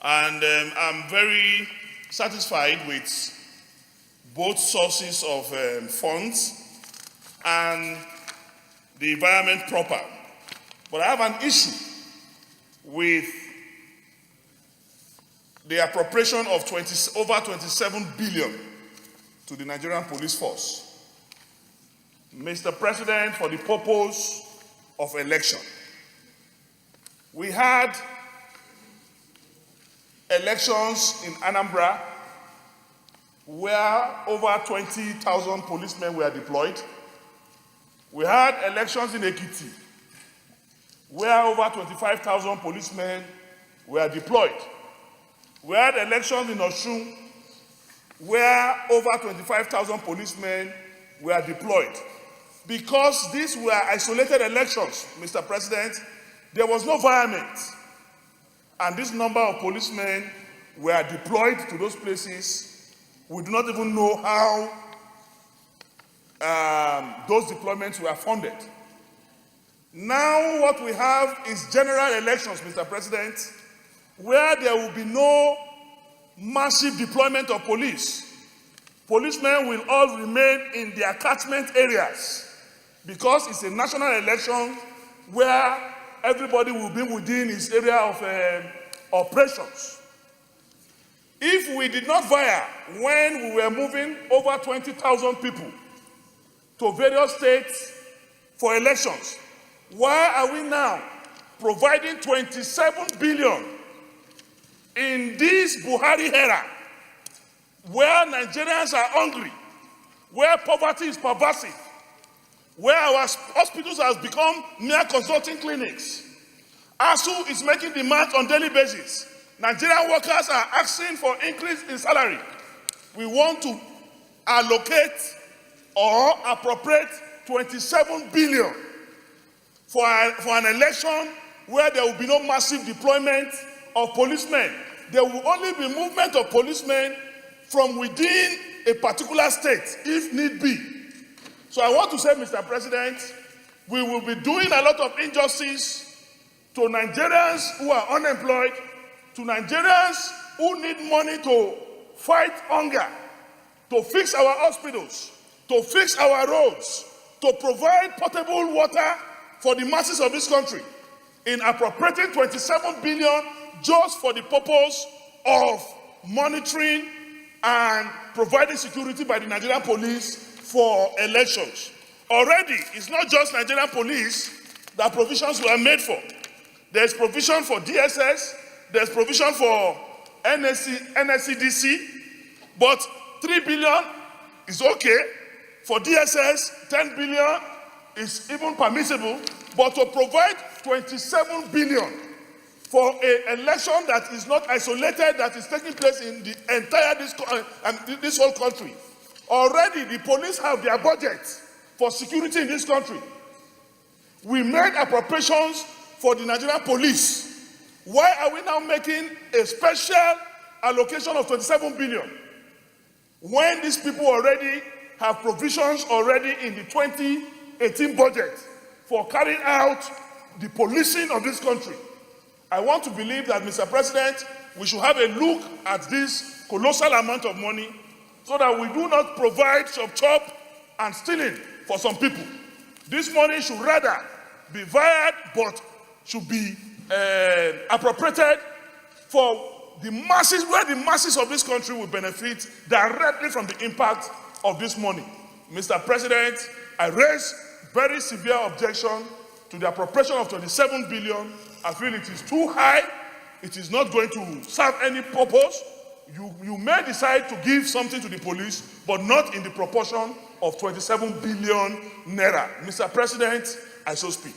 And I'm very satisfied with both sources of funds and the environment proper. But I have an issue with the appropriation of over 27 billion to the Nigerian police force. Mr. President, for the purpose of election. We had elections in Anambra where over 20,000 policemen were deployed. We had elections in Ekiti where over 25,000 policemen were deployed. We had elections in Osun where over 25,000 policemen were deployed. Because these were isolated elections, Mr. President, there was no violence. And this number of policemen were deployed to those places. We do not even know how those deployments were funded. Now what we have is general elections, Mr. President, where there will be no massive deployment of police. Policemen will all remain in their catchment areas because it's a national election where everybody will be within his area of operations. If we did not fire when we were moving over 20,000 people to various states for elections, why are we now providing 27 billion in this Buhari era, where Nigerians are hungry, where poverty is pervasive, where our hospitals have become mere consulting clinics? ASU is making demands on daily basis. Nigerian workers are asking for increase in salary. We want to allocate or appropriate 27 billion for an election where there will be no massive deployment of policemen. There will only be movement of policemen from within a particular state, if need be. So I want to say, Mr. President, we will be doing a lot of injustice to Nigerians who are unemployed, to Nigerians who need money to fight hunger, to fix our hospitals, to fix our roads, to provide potable water for the masses of this country, in appropriating 27 billion just for the purpose of monitoring and providing security by the Nigerian police for elections. Already, it's not just Nigerian police that provisions were made for. There's provision for DSS, there's provision for NSCDC, but 3 billion is okay. For DSS, 10 billion is even permissible, but to provide 27 billion for an election that is not isolated, that is taking place in the entire this whole country. Already the police have their budget for security in this country. We made appropriations for the Nigerian police. Why are we now making a special allocation of 27 billion when these people already have provisions already in the 2018 budget for carrying out the policing of this country? I want to believe that, Mr. President, we should have a look at this colossal amount of money so that we do not provide chop and stealing for some people. This money should rather be wired, but should be appropriated for the masses, where the masses of this country will benefit directly from the impact of this money. Mr. President, I raise very severe objection to the appropriation of 27 billion. I feel it is too high. It is not going to serve any purpose. You may decide to give something to the police, but not in the proportion of 27 billion naira. Mr. President, I so speak.